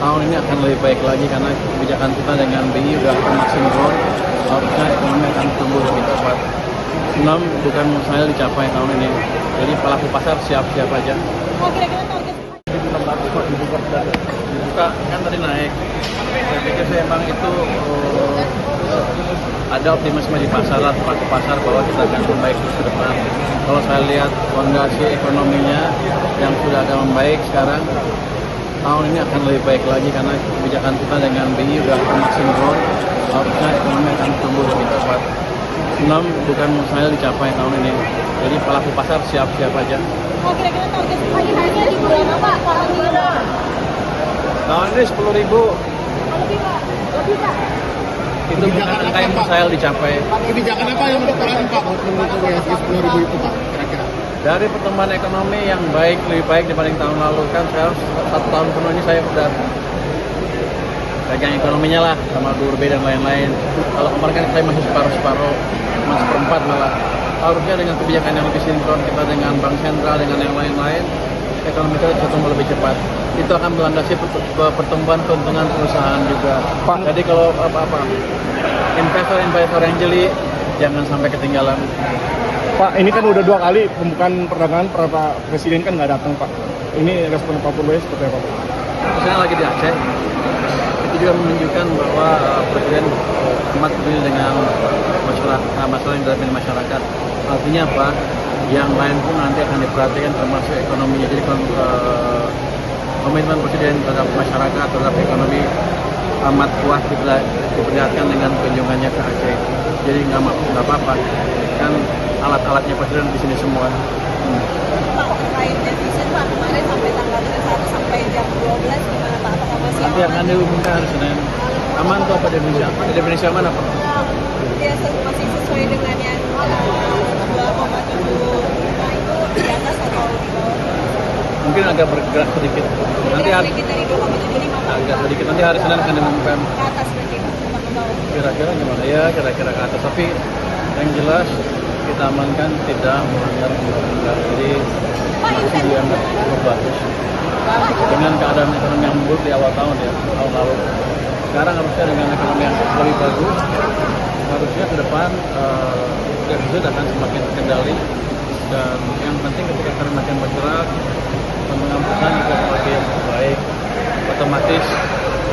tahun ini akan lebih baik lagi karena kebijakan kita dengan BI udah sinkron. Harusnya ekonomi akan tumbuh lebih cepat. 6 bukan mustahil dicapai tahun ini. Jadi pelaku pasar siap-siap aja. Oh, kira-kira target Dibuka kan tadi naik. Saya pikir sih emang itu ada optimisme di pasar lah, pelaku pasar bahwa kita akan membaik terus ke depan. Kalau saya lihat fondasi ekonominya yang sudah agak membaik sekarang, tahun ini akan lebih baik lagi karena kebijakan kita dengan BI udah sinkron. Harusnya ekonomi akan tumbuh lebih cepat. 6 bukan mustahil dicapai tahun ini. Jadi pelaku pasar siap-siap aja. Oh, kira-kira target pagi-harinya di bulan apa? Tahun ini 10.000 Lebih, Pak. Lebih, Pak. itu bukan angka yang mustahil dicapai. Kebijakan apa yang diterapkan Pak untuk mendukung IHSG 10.000 itu Pak kira-kira? Dari pertumbuhan ekonomi yang baik, lebih baik dibanding tahun lalu kan sekarang 1 tahun penuh ini saya udah pegang ekonominya lah sama DURB dan lain-lain. Kalau kemarin kan saya masih separuh-separuh, masih seperempat malah. Harusnya dengan kebijakan yang lebih sinkron kita dengan bank sentral dengan yang lain-lain, ekonomi kita bisa tumbuh lebih cepat. Itu akan melandasi pertumbuhan keuntungan perusahaan juga. Pak. Jadi kalau apa-apa investor yang jeli jangan sampai ketinggalan. Pak, ini kan udah 2 kali pembukaan perdagangan, Pak Presiden kan nggak datang Pak. Ini respon Pak Purwai seperti apa Pak? Presiden lagi di Aceh. Itu juga menunjukkan bahwa Presiden amat peduli dengan masalah yang dihadapi masyarakat. Artinya apa? Yang lain pun nanti akan diperhatikan termasuk ekonominya. Jadi komitmen Presiden terhadap masyarakat, terhadap ekonomi amat kuat diperlihatkan dengan kunjungannya ke Aceh. Jadi nggak apa-apa. Kan alat-alatnya Presiden di sini semua. Pak, terkait defisit Pak, kemarin sampai tanggal 31 sampai jam 12 gimana Pak? Apakah masih Nanti akan diumumkan hari Senin. Aman tuh apa definisi? Definisi aman apa? Ya, masih sesuai dengan yang 2,7 itu di atas atau di bawah? Mungkin agak bergerak sedikit. Nanti Sedikit dari 2,75 Pak. agak sedikit. Nanti hari Senin akan diumumkan. Ke atas berarti Pak, bukan ke bawah. Kira-kira gimana ya? Kira-kira ke atas. Tapi yang jelas kita amankan tidak melanggar undang-undang. Jadi masih dianggap cukup bagus. Dengan keadaan ekonomi yang buruk di awal tahun ya, tahun lalu. Sekarang harusnya dengan ekonomi yang lebih bagus, harusnya ke depan defisit akan semakin terkendali. Dan yang penting ketika karena makin bergerak, keuntungan perusahaan juga semakin baik, otomatis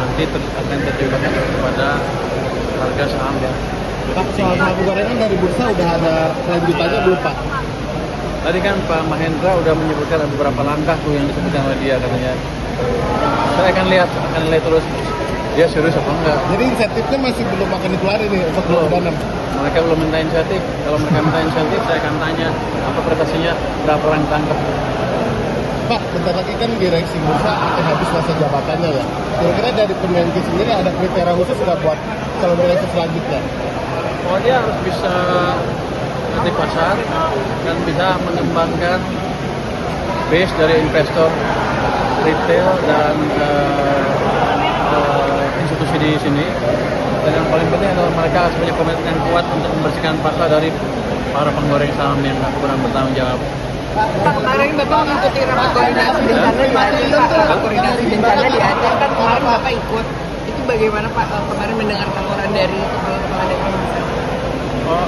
nanti akan terjebak kepada harga saham ya. Pak, soal sabu gorengan dari bursa udah ada kelanjutannya belum Pak? Tadi kan Pak Mahendra udah menyebutkan ada beberapa langkah tuh yang disebutkan oleh dia katanya. Saya akan lihat terus dia serius apa enggak. Jadi insentifnya masih belum akan dikeluarin nih untuk Belum. bulan 6. Mereka belum minta insentif. Kalau mereka minta insentif, saya akan tanya apa prestasinya, berapa orang tangkap. Pak, bentar lagi kan direksi bursa akan habis masa jabatannya ya. Kira-kira dari Kemenkes sendiri ada kriteria khusus nggak buat calon direksi selanjutnya? Oh, dia harus bisa nanti pasar dan bisa mengembangkan base dari investor retail dan institusi di sini. Dan yang paling penting adalah mereka harus punya komitmen yang kuat untuk membersihkan pasar dari para penggoreng saham yang kurang bertanggung jawab. Pak, kemarin Bapak mengikuti rapat koordinasi bencana di Aceh, Pak. Rapat koordinasi bencana di Aceh kan kemarin Bapak ikut. Itu bagaimana Pak kemarin mendengar laporan dari kepala daerah? Oh,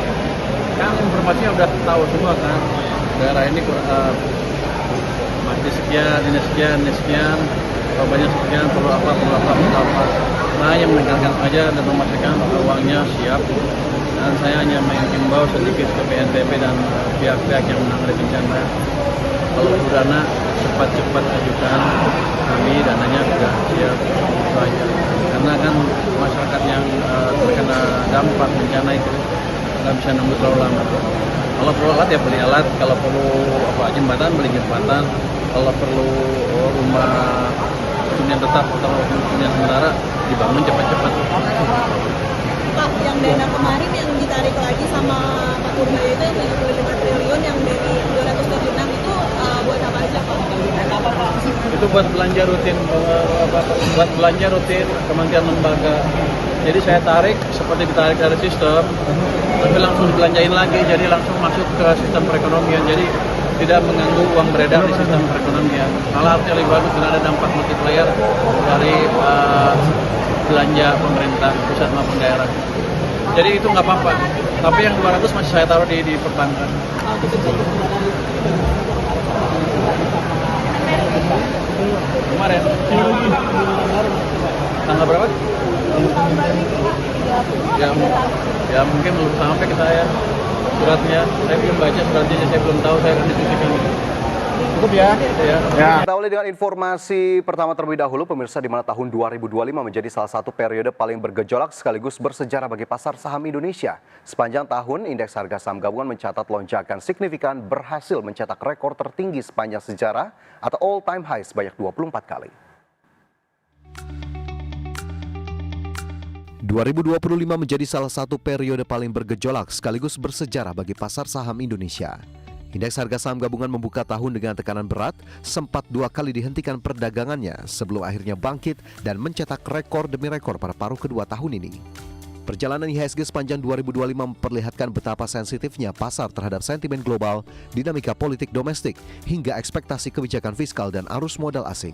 kan informasinya udah tahu semua kan. Daerah ini masih sekian, ini sekian, banyak sekian, perlu apa. Nah, yang menekankan aja dan memastikan uangnya siap. Dan saya hanya mengimbau sedikit ke BNPB dan pihak-pihak yang menangani bencana. Kalau perlu dana, cepat-cepat ajukan. Kami dananya sudah siap. Itu aja. Karena kan masyarakat yang terkena dampak bencana itu nggak bisa nunggu terlalu lama. Kalau perlu alat ya beli alat, kalau perlu jembatan beli jembatan, kalau perlu rumah hunian tetap atau hunian sementara dibangun cepat-cepat. Pak, yang dana kemarin yang ditarik lagi sama Pak Purwai itu yang 75 triliun yang dari 276 itu buat apa aja Pak? Itu buat belanja rutin kementerian lembaga. Jadi saya tarik seperti ditarik dari sistem, tapi langsung dibelanjain lagi, jadi langsung masuk ke sistem perekonomian. Jadi tidak mengganggu uang beredar di sistem perekonomian. Malah harusnya lebih bagus karena ada dampak multiplier dari belanja pemerintah pusat maupun daerah. Jadi itu nggak apa-apa. Tapi yang 200 masih saya taruh di perbankan. Kemarin. Tanggal berapa? Ya mungkin belum sampai ke saya suratnya. Saya belum baca suratnya, saya belum tahu, saya akan diskusikan. Cukup ya? Kita awali dengan informasi pertama terlebih dahulu, pemirsa, di mana tahun 2025 menjadi salah satu periode paling bergejolak sekaligus bersejarah bagi pasar saham Indonesia. Sepanjang tahun, indeks harga saham gabungan mencatat lonjakan signifikan, berhasil mencetak rekor tertinggi sepanjang sejarah atau all time high sebanyak 24 kali. 2025 menjadi salah satu periode paling bergejolak sekaligus bersejarah bagi pasar saham Indonesia. Indeks harga saham gabungan membuka tahun dengan tekanan berat, sempat 2 kali dihentikan perdagangannya sebelum akhirnya bangkit dan mencetak rekor demi rekor pada paruh kedua tahun ini. Perjalanan IHSG sepanjang 2025 memperlihatkan betapa sensitifnya pasar terhadap sentimen global, dinamika politik domestik, hingga ekspektasi kebijakan fiskal dan arus modal asing.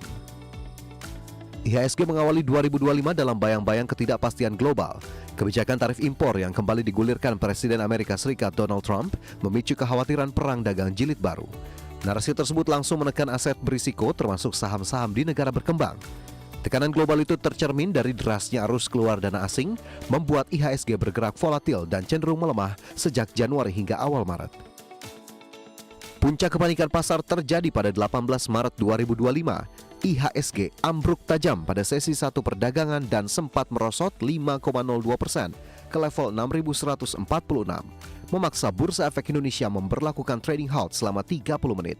IHSG mengawali 2025 dalam bayang-bayang ketidakpastian global. Kebijakan tarif impor yang kembali digulirkan Presiden Amerika Serikat Donald Trump memicu kekhawatiran perang dagang jilid baru. Narasi tersebut langsung menekan aset berisiko termasuk saham-saham di negara berkembang. Tekanan global itu tercermin dari derasnya arus keluar dana asing, membuat IHSG bergerak volatil dan cenderung melemah sejak Januari hingga awal Maret. Puncak kepanikan pasar terjadi pada 18 Maret 2025. IHSG ambruk tajam pada sesi 1 perdagangan dan sempat merosot 5,02% ke level 6.146, memaksa Bursa Efek Indonesia memberlakukan trading halt selama 30 menit.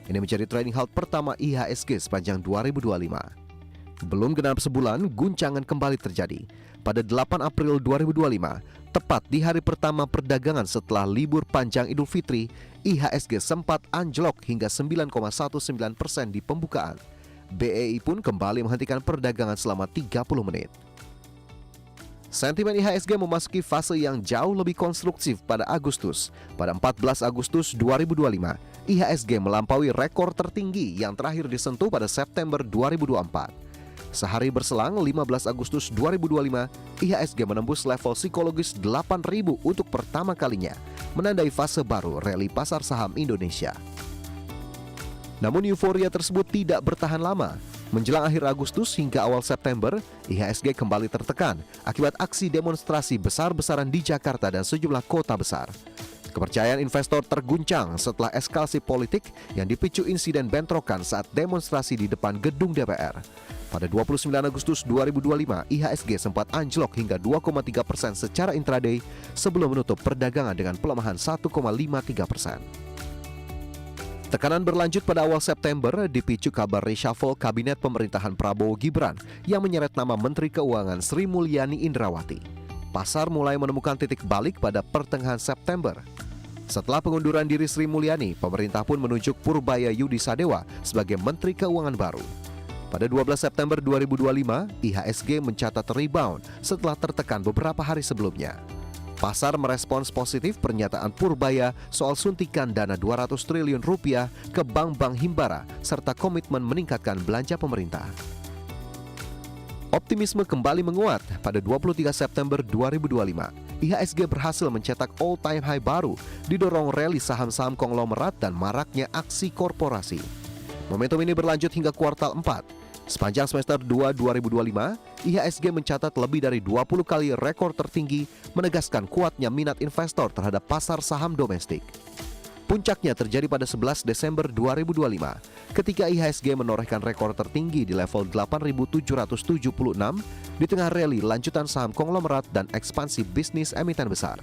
Ini menjadi trading halt pertama IHSG sepanjang 2025. Belum genap sebulan, guncangan kembali terjadi. Pada 8 April 2025, tepat di hari pertama perdagangan setelah libur panjang Idul Fitri, IHSG sempat anjlok hingga 9,19% di pembukaan. BEI pun kembali menghentikan perdagangan selama 30 menit. Sentimen IHSG memasuki fase yang jauh lebih konstruktif pada Agustus. Pada 14 Agustus 2025, IHSG melampaui rekor tertinggi yang terakhir disentuh pada September 2024. Sehari berselang 15 Agustus 2025, IHSG menembus level psikologis 8.000 untuk pertama kalinya, menandai fase baru rally pasar saham Indonesia. Namun euforia tersebut tidak bertahan lama. Menjelang akhir Agustus hingga awal September, IHSG kembali tertekan akibat aksi demonstrasi besar-besaran di Jakarta dan sejumlah kota besar. Kepercayaan investor terguncang setelah eskalasi politik yang dipicu insiden bentrokan saat demonstrasi di depan gedung DPR. Pada 29 Agustus 2025, IHSG sempat anjlok hingga 2,3% secara intraday sebelum menutup perdagangan dengan pelemahan 1,53%. Tekanan berlanjut pada awal September dipicu kabar reshuffle kabinet pemerintahan Prabowo Gibran yang menyeret nama Menteri Keuangan Sri Mulyani Indrawati. Pasar mulai menemukan titik balik pada pertengahan September. Setelah pengunduran diri Sri Mulyani, pemerintah pun menunjuk Purbaya Yudi Sadewa sebagai Menteri Keuangan baru. Pada 12 September 2025, IHSG mencatat rebound setelah tertekan beberapa hari sebelumnya. Pasar merespons positif pernyataan Purbaya soal suntikan dana 200 triliun rupiah ke bank-bank himbara serta komitmen meningkatkan belanja pemerintah. Optimisme kembali menguat pada 23 September 2025. IHSG berhasil mencetak all-time high baru, didorong rally saham-saham konglomerat dan maraknya aksi korporasi. Momentum ini berlanjut hingga kuartal 4. Sepanjang semester 2 2025, IHSG mencatat lebih dari 20 kali rekor tertinggi, menegaskan kuatnya minat investor terhadap pasar saham domestik. Puncaknya terjadi pada 11 Desember 2025, ketika IHSG menorehkan rekor tertinggi di level 8.776 di tengah rally lanjutan saham konglomerat dan ekspansi bisnis emiten besar.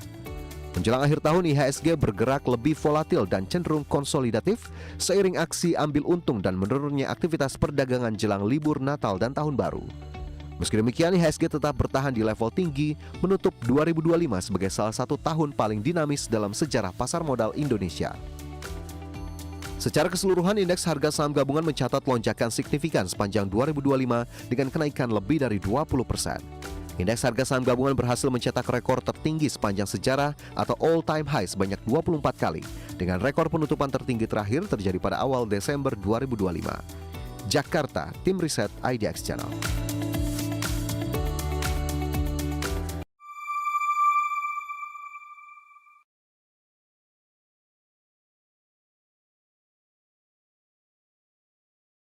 Menjelang akhir tahun, IHSG bergerak lebih volatil dan cenderung konsolidatif seiring aksi ambil untung dan menurunnya aktivitas perdagangan jelang libur Natal dan Tahun Baru. Meski demikian, IHSG tetap bertahan di level tinggi, menutup 2025 sebagai salah satu tahun paling dinamis dalam sejarah pasar modal Indonesia. Secara keseluruhan, indeks harga saham gabungan mencatat lonjakan signifikan sepanjang 2025 dengan kenaikan lebih dari 20%. Indeks harga saham gabungan berhasil mencetak rekor tertinggi sepanjang sejarah atau all-time high sebanyak 24 kali, dengan rekor penutupan tertinggi terakhir terjadi pada awal Desember 2025. Jakarta, Tim Riset IDX Channel.